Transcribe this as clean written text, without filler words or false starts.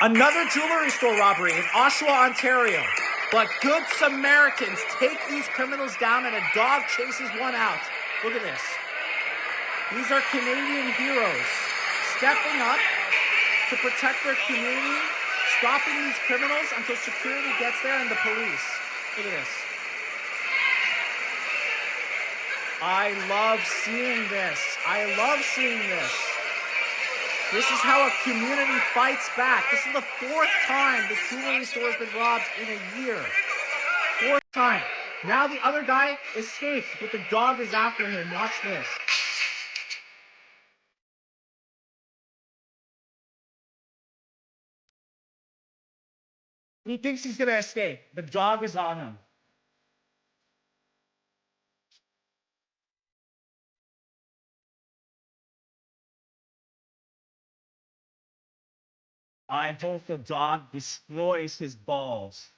Another jewelry store robbery in Oshawa, Ontario. But good Samaritans take these criminals down and a dog chases one out. Look at this. These are Canadian heroes stepping up to protect their community, stopping these criminals until security gets there and the police. Look at this. I love seeing this. I love seeing this. This is how a community fights back. This is the fourth time this jewelry store has been robbed in a year. Fourth time. Now the other guy escaped, but the dog is after him. Watch this. He thinks he's gonna escape. The dog is on him. I hope the dog destroys his balls.